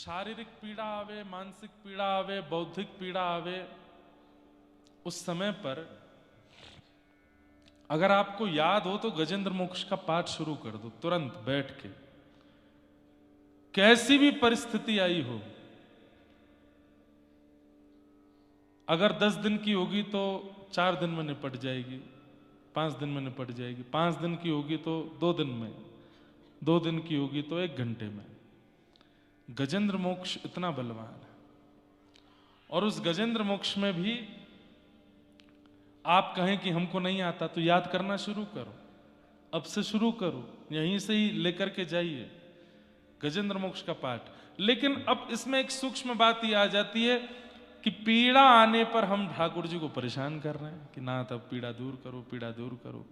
शारीरिक पीड़ा आवे, मानसिक पीड़ा आवे, बौद्धिक पीड़ा आवे, उस समय पर अगर आपको याद हो तो गजेंद्र मोक्ष का पाठ शुरू कर दो तुरंत बैठ के। कैसी भी परिस्थिति आई हो, अगर 10 दिन की होगी तो 4 दिन में निपट जाएगी, 5 दिन में निपट जाएगी, 5 दिन की होगी तो 2 दिन में, 2 दिन की होगी तो 1 घंटे में। गजेंद्र मोक्ष इतना बलवान है। और उस गजेंद्र मोक्ष में भी आप कहें कि हमको नहीं आता तो याद करना शुरू करो, अब से शुरू करो, यहीं से ही लेकर के जाइए गजेंद्र मोक्ष का पाठ। लेकिन अब इसमें एक सूक्ष्म बात ये आ जाती है कि पीड़ा आने पर हम ठाकुर जी को परेशान कर रहे हैं कि ना, तब पीड़ा दूर करो, पीड़ा दूर करो,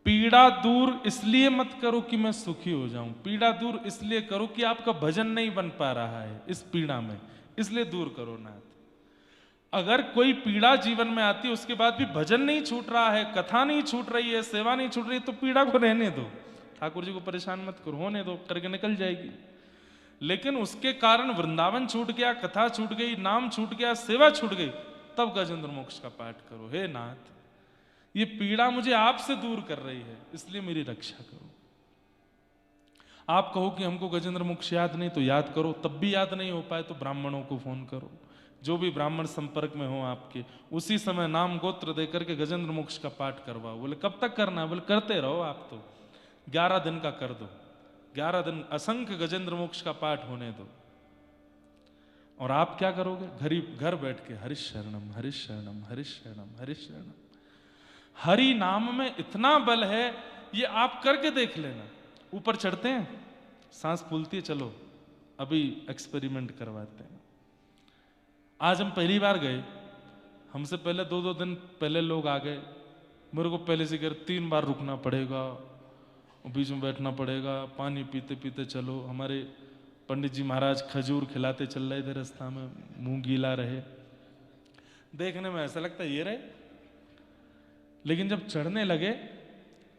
पीड़ा दूर इसलिए मत करो कि मैं सुखी हो जाऊं, पीड़ा दूर इसलिए करो कि आपका भजन नहीं बन पा रहा है इस पीड़ा में, इसलिए दूर करो नाथ। अगर कोई पीड़ा जीवन में आती है उसके बाद भी भजन नहीं छूट रहा है, कथा नहीं छूट रही है, सेवा नहीं छूट रही है, तो पीड़ा को रहने दो, ठाकुर जी को परेशान मत करो, होने दो, करके निकल जाएगी। लेकिन उसके कारण वृंदावन छूट गया, कथा छूट गई, नाम छूट गया, सेवा छूट गई, तब गजेंद्र मोक्ष का पाठ करो। हे नाथ, ये पीड़ा मुझे आपसे दूर कर रही है, इसलिए मेरी रक्षा करो। आप कहो कि हमको गजेंद्र मोक्ष याद नहीं, तो याद करो। तब भी याद नहीं हो पाए तो ब्राह्मणों को फोन करो, जो भी ब्राह्मण संपर्क में हो आपके, उसी समय नाम गोत्र देकर के गजेंद्र मोक्ष का पाठ करवाओ। बोले कब तक करना है? बोले करते रहो, आप तो 11 दिन का कर दो, 11 दिन असंख्य गजेंद्र मोक्ष का पाठ होने दो। और आप क्या करोगे? घर बैठ के हरिश शरणम, हरिश शरणम, हरिश शरणम, हरिश शरणम। हरि नाम में इतना बल है, ये आप करके देख लेना। ऊपर चढ़ते हैं, सांस फूलती है, चलो अभी एक्सपेरिमेंट करवाते हैं। आज हम पहली बार गए, हमसे पहले 2-2 दिन पहले लोग आ गए। मेरे को पहले से कह 3 बार रुकना पड़ेगा, बीच में बैठना पड़ेगा, पानी पीते पीते चलो। हमारे पंडित जी महाराज खजूर खिलाते चल रहे थे रास्ता में, मुंह गीला रहे। देखने में ऐसा लगता है ये रहे, लेकिन जब चढ़ने लगे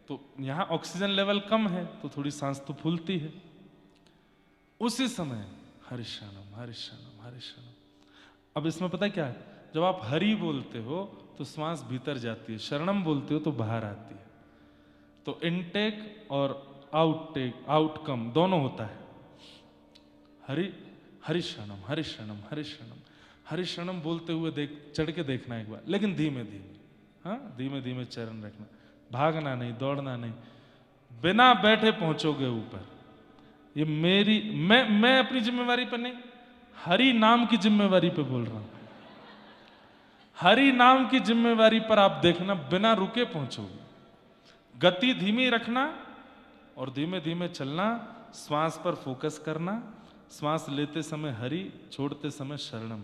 तो यहां ऑक्सीजन लेवल कम है तो थोड़ी सांस तो फूलती है। उसी समय हरिश शरणम, हरिश शरणम, हरिश शरणम। अब इसमें पता है क्या है? जब आप हरि बोलते हो तो श्वास भीतर जाती है, शरणम बोलते हो तो बाहर आती है। तो इनटेक और आउटटेक, आउटकम दोनों होता है। हरि शरणम, हरि शरणम, हरि शरणम, हरि शरणम बोलते हुए चढ़ के देखना एक बार, लेकिन धीमे धीमे, हाँ धीमे धीमे चरण रखना, भागना नहीं, दौड़ना नहीं, बिना बैठे पहुंचोगे ऊपर। ये मैं अपनी जिम्मेवारी पर नहीं, हरि नाम की जिम्मेवारी पे बोल रहा हूं। हरि नाम की जिम्मेवारी पर आप देखना, बिना रुके पहुंचोगे। गति धीमी रखना और धीमे धीमे चलना, श्वास पर फोकस करना। श्वास लेते समय हरि, छोड़ते समय शरणम,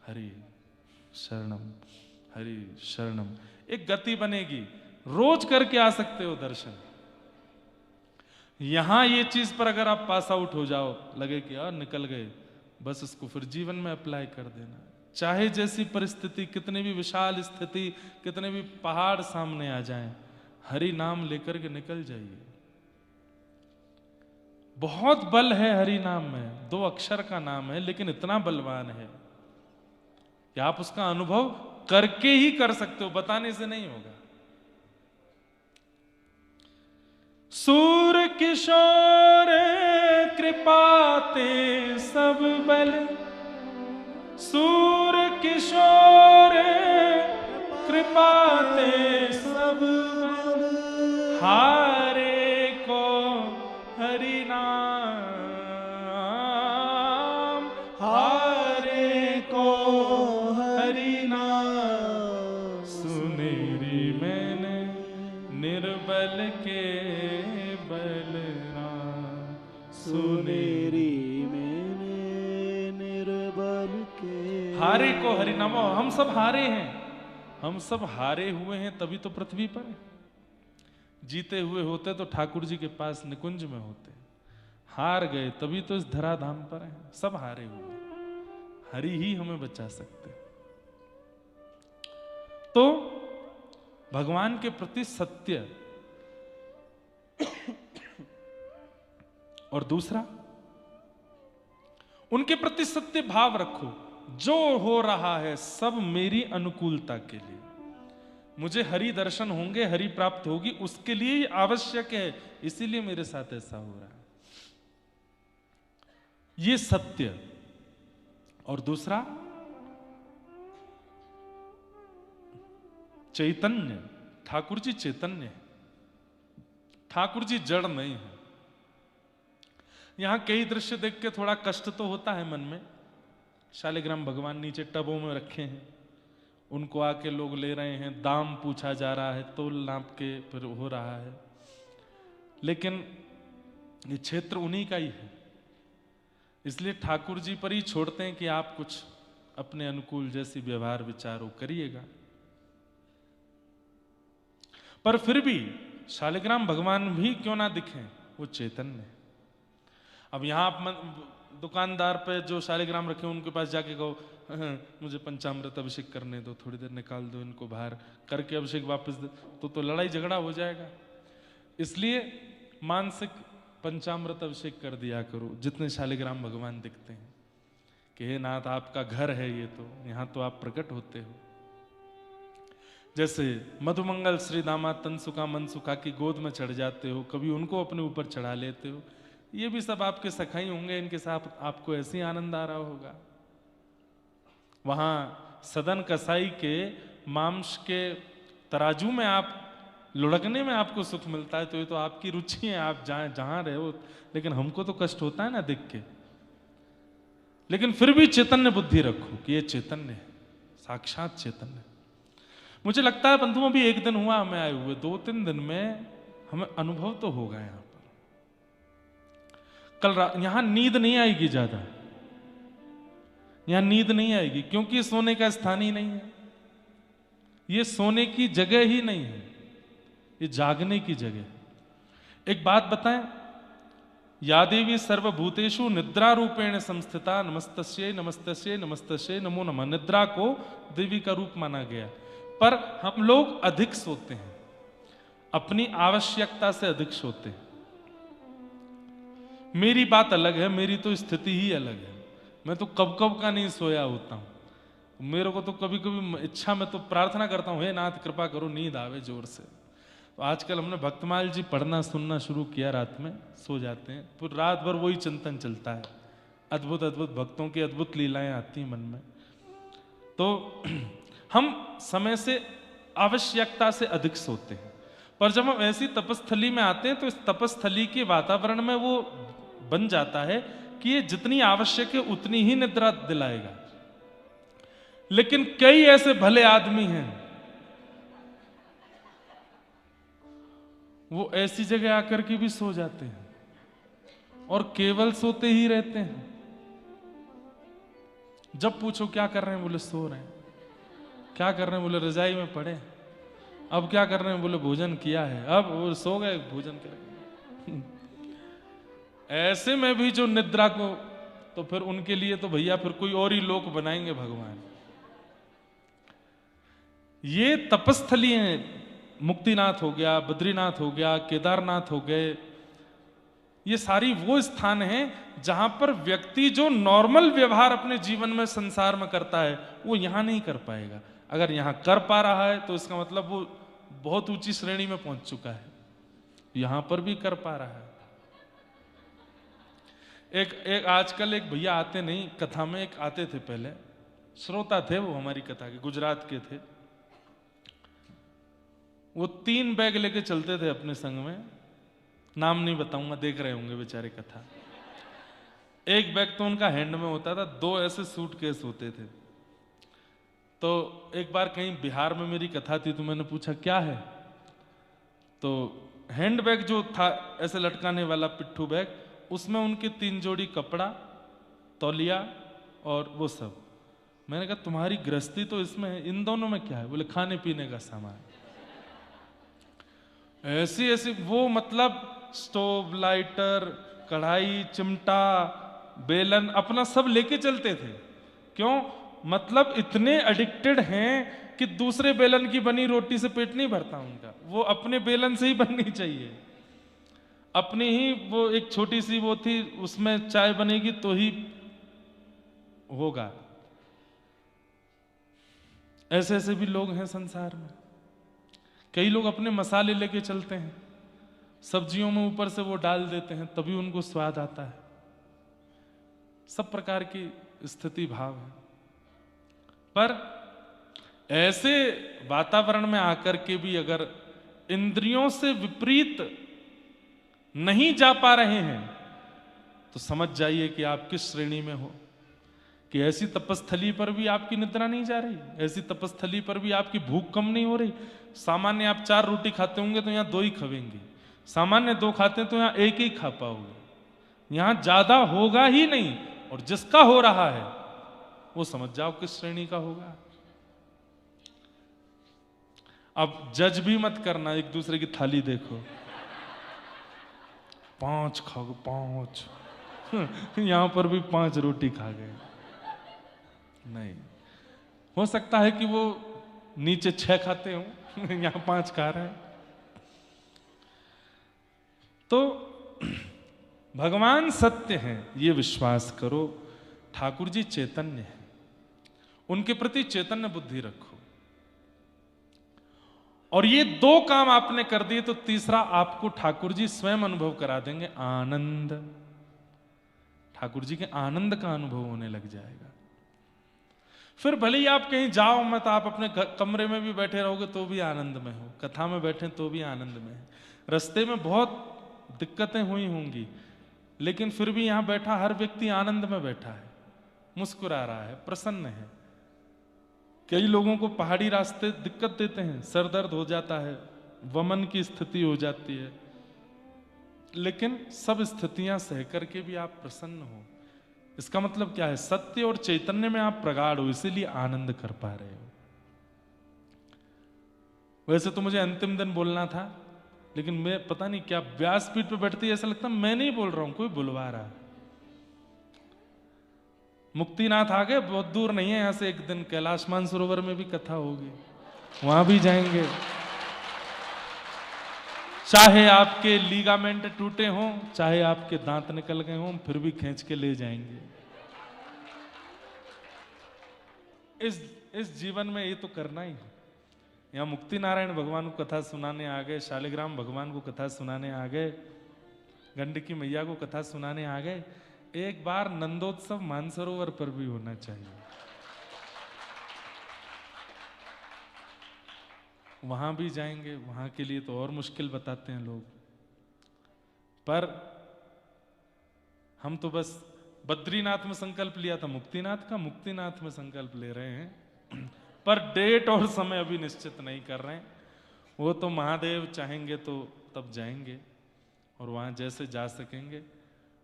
हरि शरणम, हरि शरणम। एक गति बनेगी, रोज करके आ सकते हो दर्शन। यहां ये चीज पर अगर आप पास आउट हो जाओ, लगे कि यार निकल गए, बस इसको फिर जीवन में अप्लाई कर देना। चाहे जैसी परिस्थिति, कितनी भी विशाल स्थिति, कितने भी पहाड़ सामने आ जाएं, हरि नाम लेकर के निकल जाइए। बहुत बल है हरि नाम में, 2 अक्षर का नाम है, लेकिन इतना बलवान है कि आप उसका अनुभव करके ही कर सकते हो, बताने से नहीं होगा। सूर किशोर कृपाते सब बल, सूर किशोर कृपाते सब बल, हारे को हरि नाम, हारे को हरि नाम। सुनेरी मैंने निर्बल के बलराम, सुनेरी मैंने निर्बल के। हारे को हरि नाम। हम सब हारे हैं, हम सब हारे हुए हैं, तभी तो पृथ्वी पर है। जीते हुए होते तो ठाकुर जी के पास निकुंज में होते। हार गए तभी तो इस धराधाम पर हैं। सब हारे हुए, हरि ही हमें बचा सकते। तो भगवान के प्रति सत्य, और दूसरा उनके प्रति सत्य भाव रखो। जो हो रहा है सब मेरी अनुकूलता के लिए, मुझे हरि दर्शन होंगे, हरि प्राप्त होगी, उसके लिए ही आवश्यक है, इसीलिए मेरे साथ ऐसा हो रहा है। ये सत्य। और दूसरा चैतन्य। ठाकुर जी चैतन्य है, ठाकुर जी जड़ नहीं है। यहां कई दृश्य देख के थोड़ा कष्ट तो होता है मन में। शालिग्राम भगवान नीचे टबों में रखे हैं, उनको आके लोग ले रहे हैं, दाम पूछा जा रहा है, तोल नाप के फिर हो रहा है। लेकिन ये क्षेत्र उन्हीं का ही है, इसलिए ठाकुर जी पर ही छोड़ते हैं कि आप कुछ अपने अनुकूल जैसी व्यवहार विचारों करिएगा। पर फिर भी शालिग्राम भगवान भी क्यों ना दिखें, वो चैतन्य है। अब यहां आप दुकानदार पे जो शालिग्राम रखे उनके पास जाके कहो मुझे पंचामृत अभिषेक करने दो, थोड़ी देर निकाल दो इनको बाहर, करके अभिषेक वापस दो, तो लड़ाई झगड़ा हो जाएगा। इसलिए मानसिक पंचामृत अभिषेक कर दिया करो जितने शालिग्राम भगवान दिखते हैं, कि हे नाथ आपका घर है ये, तो यहां तो आप प्रकट होते हो। जैसे मधुमंगल श्री दामाद तनसुका मनसुखा की गोद में चढ़ जाते हो, कभी उनको अपने ऊपर चढ़ा लेते हो, ये भी सब आपके सखाई होंगे, इनके साथ आपको ऐसे ही आनंद आ रहा होगा। वहां सदन कसाई के मांस के तराजू में आप लुढ़कने में आपको सुख मिलता है, तो ये तो आपकी रुचि है, आप जहां रहे हो। लेकिन हमको तो कष्ट होता है ना देख के। लेकिन फिर भी चैतन्य बुद्धि रखो कि ये चैतन्य है, साक्षात चैतन्य। मुझे लगता है बंधुओं, अभी एक दिन हुआ हमें आए हुए, 2-3 दिन में हमें अनुभव तो होगा। यहां पर कल रात यहां नींद नहीं आएगी ज्यादा, यहां नींद नहीं आएगी, क्योंकि ये सोने का स्थान ही नहीं है, ये सोने की जगह ही नहीं है, ये जागने की जगह। एक बात बताएं, या देवी सर्वभूतेषु निद्रा रूपेण संस्थिता नमस्तस्यै नमस्तस्यै नमस्तस्यै नमो नमः। निद्रा को देवी का रूप माना गया, पर हम लोग अधिक सोते हैं, अपनी आवश्यकता से अधिक सोते हैं। मेरी बात अलग है, मेरी तो स्थिति ही अलग है। मैं तो कब कब का नहीं सोया होता हूं। मेरे को तो कभी कभी इच्छा में तो प्रार्थना करता हूं, हे नाथ कृपा करो नींद आवे जोर से। तो आजकल हमने भक्तमाल जी पढ़ना सुनना शुरू किया, रात में सो जाते हैं, फिर रात भर वही चिंतन चलता है। अद्भुत अद्भुत भक्तों की अद्भुत लीलाएं आती हैं मन में। तो हम समय से आवश्यकता से अधिक सोते हैं, पर जब हम ऐसी तपस्थली में आते हैं तो इस तपस्थली के वातावरण में वो बन जाता है कि ये जितनी आवश्यक है उतनी ही निद्रा दिलाएगा। लेकिन कई ऐसे भले आदमी हैं, वो ऐसी जगह आकर के भी सो जाते हैं और केवल सोते ही रहते हैं। जब पूछो क्या कर रहे हैं, बोले सो रहे हैं। क्या कर रहे हैं, बोले रजाई में पड़े। अब क्या कर रहे हैं, बोले भोजन किया है। अब वो सो गए, भोजन करेंगे। ऐसे में भी जो निद्रा को, तो फिर उनके लिए तो भैया फिर कोई और ही लोक बनाएंगे भगवान। ये तपस्थली हैं, मुक्तिनाथ हो गया, बद्रीनाथ हो गया, केदारनाथ हो गए, ये सारी वो स्थान हैं जहां पर व्यक्ति जो नॉर्मल व्यवहार अपने जीवन में संसार में करता है वो यहां नहीं कर पाएगा। अगर यहां कर पा रहा है तो इसका मतलब वो बहुत ऊंची श्रेणी में पहुंच चुका है, यहां पर भी कर पा रहा है। एक आजकल एक भैया आते नहीं, कथा में एक आते थे, पहले श्रोता थे वो हमारी कथा के, गुजरात के थे। वो 3 बैग लेके चलते थे अपने संग में, नाम नहीं बताऊंगा, देख रहे होंगे बेचारे कथा। एक बैग तो उनका हैंड में होता था, 2 ऐसे सूटकेस होते थे। तो एक बार कहीं बिहार में मेरी कथा थी, तो मैंने पूछा क्या है, तो हैंड बैग जो था ऐसे लटकाने वाला पिट्ठू बैग, उसमें उनके 3 जोड़ी कपड़ा, तौलिया और वो सब। मैंने कहा तुम्हारी गृहस्थी तो इसमें है, इन दोनों में क्या है? बोले खाने पीने का सामान। ऐसी ऐसी वो मतलब स्टोव, लाइटर, कढ़ाई, चिमटा, बेलन अपना सब लेके चलते थे। क्यों? मतलब इतने एडिक्टेड हैं कि दूसरे बेलन की बनी रोटी से पेट नहीं भरता उनका, वो अपने बेलन से ही बननी चाहिए। अपनी ही वो एक छोटी सी वो थी, उसमें चाय बनेगी तो ही होगा। ऐसे ऐसे भी लोग हैं संसार में। कई लोग अपने मसाले लेके चलते हैं, सब्जियों में ऊपर से वो डाल देते हैं तभी उनको स्वाद आता है। सब प्रकार की स्थिति भाव है। पर ऐसे वातावरण में आकर के भी अगर इंद्रियों से विपरीत नहीं जा पा रहे हैं तो समझ जाइए कि आप किस श्रेणी में हो। कि ऐसी तपस्थली पर भी आपकी निद्रा नहीं जा रही, ऐसी तपस्थली पर भी आपकी भूख कम नहीं हो रही। सामान्य आप 4 रोटी खाते होंगे तो यहाँ 2 ही खावेंगे, सामान्य 2 खाते हैं तो यहाँ 1 ही खा पाओगे, यहाँ ज्यादा होगा ही नहीं। और जिसका हो रहा है वो समझ जाओ किस श्रेणी का होगा। अब जज भी मत करना, एक दूसरे की थाली देखो, 5 खाओ 5 यहां पर भी 5 रोटी खा गए। नहीं, हो सकता है कि वो नीचे 6 खाते हो यहां 5 खा रहे हैं। तो भगवान सत्य हैं ये विश्वास करो, ठाकुर जी चैतन्य हैं, उनके प्रति चैतन्य बुद्धि रखो। और ये 2 काम आपने कर दिए तो तीसरा आपको ठाकुर जी स्वयं अनुभव करा देंगे, आनंद। ठाकुर जी के आनंद का अनुभव होने लग जाएगा। फिर भले ही आप कहीं जाओ मत, आप अपने कमरे में भी बैठे रहोगे तो भी आनंद में हो, कथा में बैठे तो भी आनंद में है। रास्ते में बहुत दिक्कतें हुई होंगी लेकिन फिर भी यहां बैठा हर व्यक्ति आनंद में बैठा है, मुस्कुरा रहा है, प्रसन्न है। कई लोगों को पहाड़ी रास्ते दिक्कत देते हैं, सर दर्द हो जाता है, वमन की स्थिति हो जाती है, लेकिन सब स्थितियां सह करके भी आप प्रसन्न हो। इसका मतलब क्या है? सत्य और चैतन्य में आप प्रगाढ़ हो, इसीलिए आनंद कर पा रहे हो। वैसे तो मुझे अंतिम दिन बोलना था लेकिन मैं पता नहीं क्या व्यासपीठ पे बैठती है ऐसा लगता मैं नहीं बोल रहा हूं, कोई बुलवा रहा है। मुक्तिनाथ आ गए, बहुत दूर नहीं है यहां से, एक दिन कैलाश मानसरोवर में भी कथा होगी, वहां भी जाएंगे। चाहे आपके लीगामेंट टूटे हों, चाहे आपके दांत निकल गए हों, फिर भी खींच के ले जाएंगे। इस जीवन में ये तो करना ही है। यहाँ मुक्ति नारायण भगवान को कथा सुनाने आ गए, शालिग्राम भगवान को कथा सुनाने आ गए, गंडकी मैया को कथा सुनाने आ गए। एक बार नंदोत्सव मानसरोवर पर भी होना चाहिए, वहां भी जाएंगे। वहां के लिए तो और मुश्किल बताते हैं लोग, पर हम तो बस बद्रीनाथ में संकल्प लिया था मुक्तिनाथ का, मुक्तिनाथ में संकल्प ले रहे हैं पर डेट और समय अभी निश्चित नहीं कर रहे हैं। वो तो महादेव चाहेंगे तो तब जाएंगे और वहां जैसे जा सकेंगे।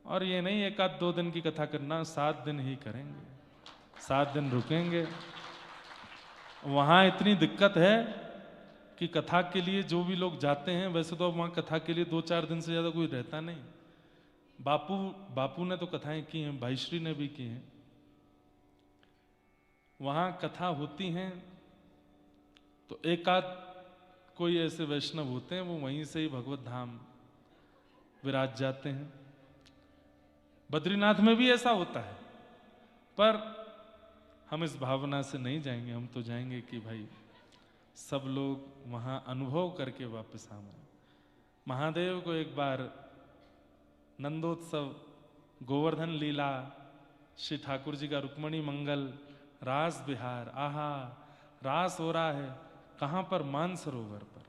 और ये नहीं 1-2 दिन की कथा करना, 7 दिन ही करेंगे, 7 दिन रुकेंगे। वहां इतनी दिक्कत है कि कथा के लिए जो भी लोग जाते हैं, वैसे तो वहां कथा के लिए 2-4 दिन से ज्यादा कोई रहता नहीं। बापू ने तो कथाएं की हैं, भाईश्री ने भी की हैं। वहां कथा होती हैं तो 1-आध कोई ऐसे वैष्णव होते हैं, वो वहीं से ही भगवत धाम विराज जाते हैं। बद्रीनाथ में भी ऐसा होता है, पर हम इस भावना से नहीं जाएंगे। हम तो जाएंगे कि भाई सब लोग वहां अनुभव करके वापस आए। महादेव को एक बार नंदोत्सव, गोवर्धन लीला, श्री ठाकुर जी का रुक्मणी मंगल, रास बिहार, आहा रास हो रहा है कहां पर? मानसरोवर पर।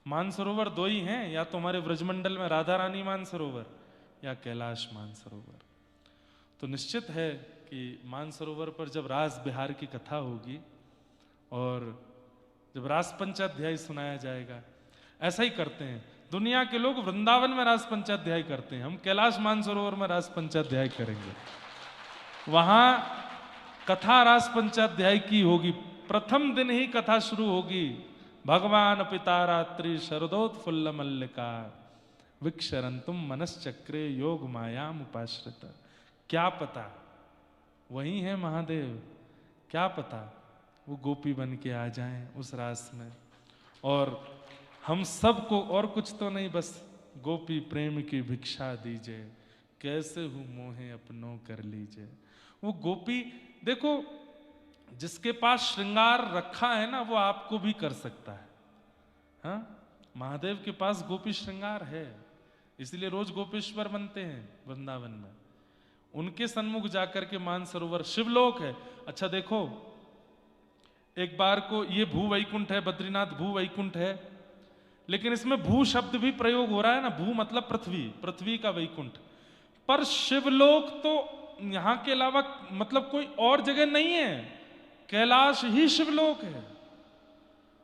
मानसरोवर 2 ही हैं, या तो हमारे ब्रजमंडल में राधा रानी मानसरोवर या कैलाश मानसरोवर। तो निश्चित है कि मानसरोवर पर जब रास बिहार की कथा होगी और जब रास पंचाध्याय सुनाया जाएगा, ऐसा ही करते हैं दुनिया के लोग, वृंदावन में रास पंचाध्याय करते हैं, हम कैलाश मानसरोवर में रास पंचाध्याय करेंगे। वहां कथा रास पंचाध्याय की होगी, प्रथम दिन ही कथा शुरू होगी। भगवान पिता रात्रि शरदोत्फुल्ल मल्लिका विक्षरंतुम मनश्चक्रे योग मायाम उपाश्रित। क्या पता वही है महादेव, क्या पता वो गोपी बन के आ जाएं उस रास में, और हम सबको और कुछ तो नहीं, बस गोपी प्रेम की भिक्षा दीजिए, कैसे हूं मोहे अपनों कर लीजिए। वो गोपी देखो, जिसके पास श्रृंगार रखा है ना वो आपको भी कर सकता है। हाँ, महादेव के पास गोपी श्रृंगार है, इसलिए रोज गोपेश्वर बनते हैं वृंदावन में। उनके सन्मुख जाकर के मानसरोवर शिवलोक है। अच्छा देखो, एक बार को ये भू वैकुंठ है, बद्रीनाथ भू वैकुंठ है, लेकिन इसमें भू शब्द भी प्रयोग हो रहा है ना। भू मतलब पृथ्वी, पृथ्वी का वैकुंठ। पर शिवलोक तो यहां के अलावा मतलब कोई और जगह नहीं है, कैलाश ही शिवलोक है।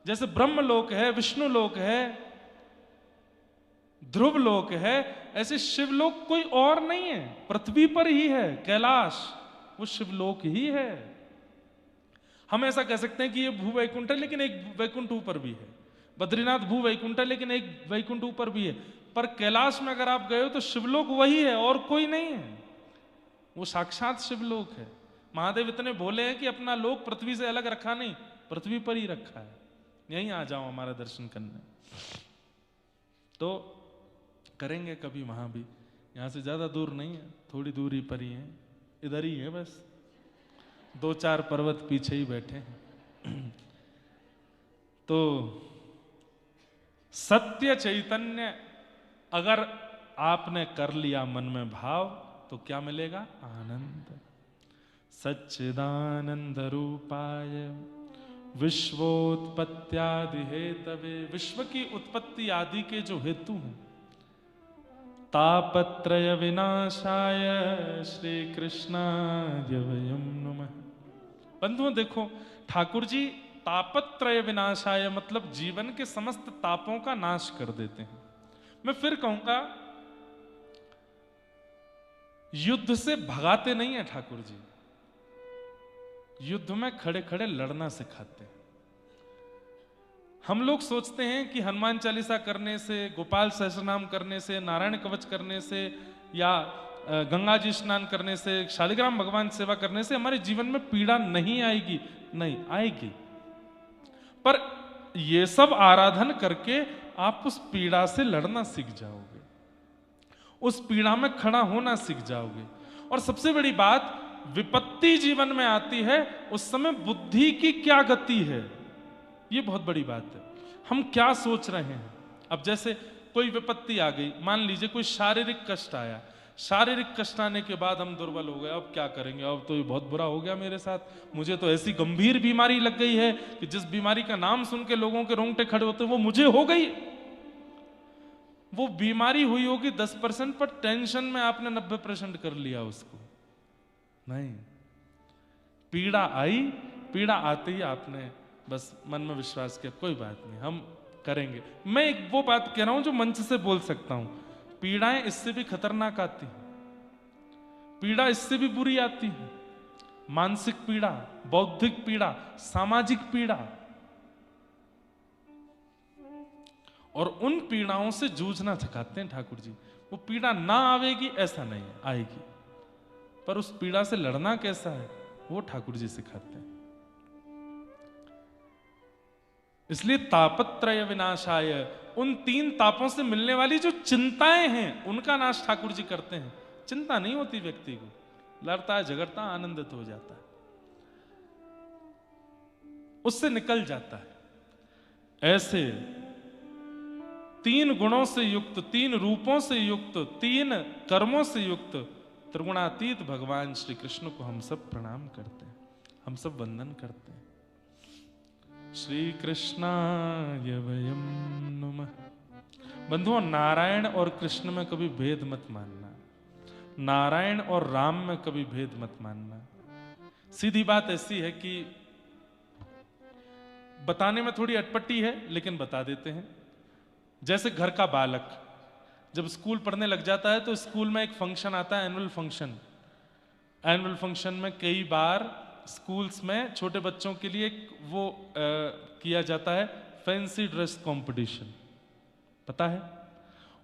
जैसे ब्रह्मलोक है, विष्णु लोक है, ध्रुव लोक है, ऐसे शिवलोक कोई और नहीं है, पृथ्वी पर ही है कैलाश, वो शिवलोक ही है। हम ऐसा कह सकते हैं कि ये भू वैकुंठ है, लेकिन एक वैकुंठ ऊपर भी है। बद्रीनाथ भू वैकुंठ है, लेकिन एक वैकुंठ ऊपर भी है। पर कैलाश में अगर आप गए हो तो शिवलोक वही है और कोई नहीं है, वो साक्षात शिवलोक है। महादेव इतने भोले हैं कि अपना लोक पृथ्वी से अलग रखा नहीं, पृथ्वी पर ही रखा है। यहीं आ जाओ हमारा दर्शन करने, तो करेंगे कभी वहां भी। यहां से ज्यादा दूर नहीं है, थोड़ी दूरी पर ही है, इधर ही है बस, 2-4 पर्वत पीछे ही बैठे हैं। तो सत्य चैतन्य अगर आपने कर लिया मन में भाव तो क्या मिलेगा? आनंद। सच्चिदानंद रूपाय विश्वोत्पत्त्यादि हेतवे, विश्व की उत्पत्ति आदि के जो हेतु हैं, तापत्रय विनाशाय श्री कृष्णाय वयं नमः। बंधुओं देखो, ठाकुर जी तापत्रय विनाशाय मतलब जीवन के समस्त तापों का नाश कर देते हैं। मैं फिर कहूंगा, युद्ध से भगाते नहीं है ठाकुर जी, युद्ध में खड़े खड़े लड़ना सिखाते हैं। हम लोग सोचते हैं कि हनुमान चालीसा करने से, गोपाल सहस्रनाम करने से, नारायण कवच करने से, या गंगा जी स्नान करने से, शालिग्राम भगवान सेवा करने से हमारे जीवन में पीड़ा नहीं आएगी। नहीं आएगी, पर ये सब आराधन करके आप उस पीड़ा से लड़ना सीख जाओगे, उस पीड़ा में खड़ा होना सीख जाओगे। और सबसे बड़ी बात, विपत्ति जीवन में आती है उस समय बुद्धि की क्या गति है, ये बहुत बड़ी बात है। हम क्या सोच रहे हैं? अब जैसे कोई विपत्ति आ गई, मान लीजिए कोई शारीरिक कष्ट आया, शारीरिक कष्ट आने के बाद हम दुर्बल हो गए, अब क्या करेंगे, अब तो ये बहुत बुरा हो गया मेरे साथ, मुझे तो ऐसी गंभीर बीमारी लग गई है कि जिस बीमारी का नाम सुन के लोगों के रोंगटे खड़े होते हैं वो मुझे हो गई। वो बीमारी हुई होगी 10%, पर टेंशन में आपने 90% कर लिया उसको। नहीं, पीड़ा आई, पीड़ा आते ही आपने बस मन में विश्वास किया, कोई बात नहीं, हम करेंगे। मैं एक वो बात कह रहा हूं जो मंच से बोल सकता हूं, पीड़ाएं इससे भी खतरनाक आती हैं, पीड़ा इससे भी बुरी आती है। मानसिक पीड़ा, बौद्धिक पीड़ा, सामाजिक पीड़ा, और उन पीड़ाओं से जूझना सिखाते हैं ठाकुर जी। वो पीड़ा ना आवेगी ऐसा नहीं है, आएगी, पर उस पीड़ा से लड़ना कैसा है वो ठाकुर जी सिखाते हैं। इसलिए तापत्रय विनाशाय, उन 3 तापों से मिलने वाली जो चिंताएं हैं उनका नाश ठाकुर जी करते हैं। चिंता नहीं होती व्यक्ति को, लड़ता है, झगड़ता, आनंदित हो जाता है, उससे निकल जाता है। ऐसे 3 गुणों से युक्त, 3 रूपों से युक्त, 3 कर्मों से युक्त त्रिगुणातीत भगवान श्री कृष्ण को हम सब प्रणाम करते हैं, हम सब वंदन करते हैं। श्री कृष्णाय वयं नमः। बंधुओं, नारायण और कृष्ण में कभी भेद मत मानना, नारायण और राम में कभी भेद मत मानना। सीधी बात ऐसी है कि बताने में थोड़ी अटपटी है, लेकिन बता देते हैं। जैसे घर का बालक जब स्कूल पढ़ने लग जाता है तो स्कूल में एक फंक्शन आता है, एनुअल फंक्शन। एनुअल फंक्शन में कई बार स्कूल्स में छोटे बच्चों के लिए वो किया जाता है फैंसी ड्रेस कंपटीशन, पता है?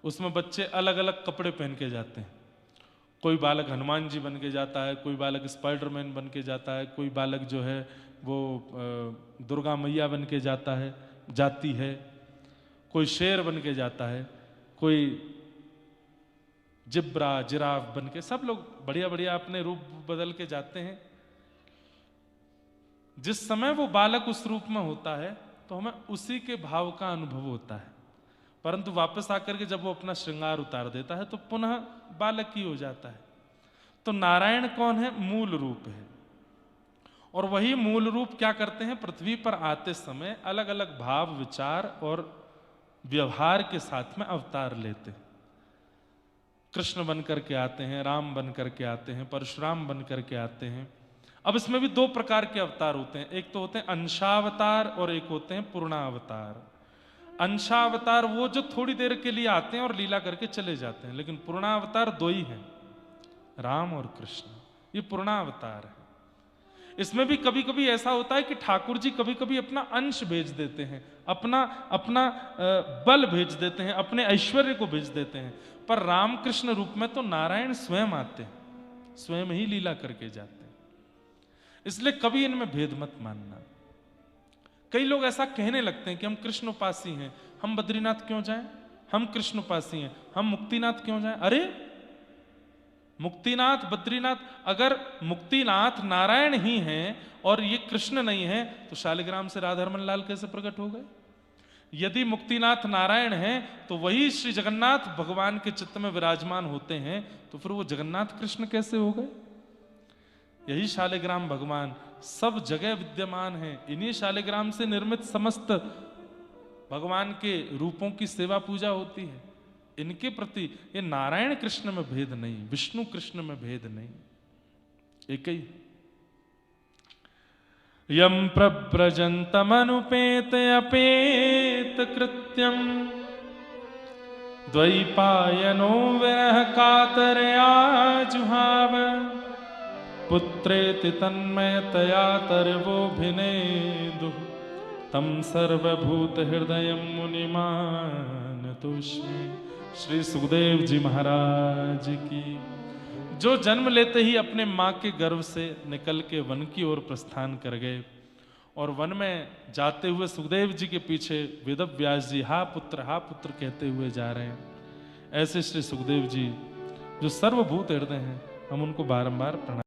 उसमें बच्चे अलग अलग कपड़े पहन के जाते हैं। कोई बालक हनुमान जी बन के जाता है, कोई बालक स्पाइडरमैन बन के जाता है, कोई बालक जो है वो दुर्गा मैया बन के जाता है, जाती है, कोई शेर बन के जाता है, कोई जिब्रा जिराफ बन के सब लोग बढ़िया बढ़िया अपने रूप बदल के जाते हैं। जिस समय वो बालक उस रूप में होता है तो हमें उसी के भाव का अनुभव होता है, परंतु वापस आकर के जब वो अपना श्रृंगार उतार देता है तो पुनः बालक ही हो जाता है। तो नारायण कौन है? मूल रूप है। और वही मूल रूप क्या करते हैं? पृथ्वी पर आते समय अलग अलग भाव, विचार और व्यवहार के साथ में अवतार लेते हैं। कृष्ण बन करके आते हैं, राम बन करके आते हैं, परशुराम बन करके आते हैं। अब इसमें भी दो प्रकार के अवतार होते हैं, एक तो होते हैं अंशावतार और एक होते हैं पूर्णावतार। अंशावतार वो जो थोड़ी देर के लिए आते हैं और लीला करके चले जाते हैं, लेकिन पूर्णावतार दो ही हैं, राम और कृष्ण। ये पूर्णावतार है। इसमें भी कभी कभी ऐसा होता है कि ठाकुर जी कभी कभी अपना अंश भेज देते हैं, अपना अपना बल भेज देते हैं, अपने ऐश्वर्य को भेज देते हैं। पर रामकृष्ण रूप में तो नारायण स्वयं आते हैं, स्वयं ही लीला करके जाते हैं। इसलिए कभी इनमें भेद मत मानना। कई लोग ऐसा कहने लगते हैं कि हम कृष्ण उपासी हैं, हम बद्रीनाथ क्यों जाएं? हम कृष्ण उपासी हैं, हम मुक्तिनाथ क्यों जाएं? अरे मुक्तिनाथ, बद्रीनाथ, अगर मुक्तिनाथ नारायण ही हैं और ये कृष्ण नहीं है तो शालिग्राम से राधारमन लाल कैसे प्रकट हो गए? यदि मुक्तिनाथ नारायण हैं तो वही श्री जगन्नाथ भगवान के चित्त में विराजमान होते हैं, तो फिर वो जगन्नाथ कृष्ण कैसे हो गए? यही शालिग्राम भगवान सब जगह विद्यमान है। इन्हीं शालिग्राम से निर्मित समस्त भगवान के रूपों की सेवा पूजा होती है। इनके प्रति ये नारायण कृष्ण में भेद नहीं, विष्णु कृष्ण में भेद नहीं, एक ही। यम प्रव्रजन्तमनुपेत अपेत कृत्यम द्वैपायनो विरह कातरया जुहाव पुत्रेति तन्मयतया तरवोभिनेदुः तम सर्वभूत हृदय मुनिमानतोऽस्मि। श्री सुखदेव जी महाराज की। जो जन्म लेते ही अपने माँ के गर्भ से निकल के वन की ओर प्रस्थान कर गए और वन में जाते हुए सुखदेव जी के पीछे वेदव्यास जी हा पुत्र कहते हुए जा रहे हैं, ऐसे श्री सुखदेव जी जो सर्वभूत हृदय हैं, हम उनको बारंबार प्रणाम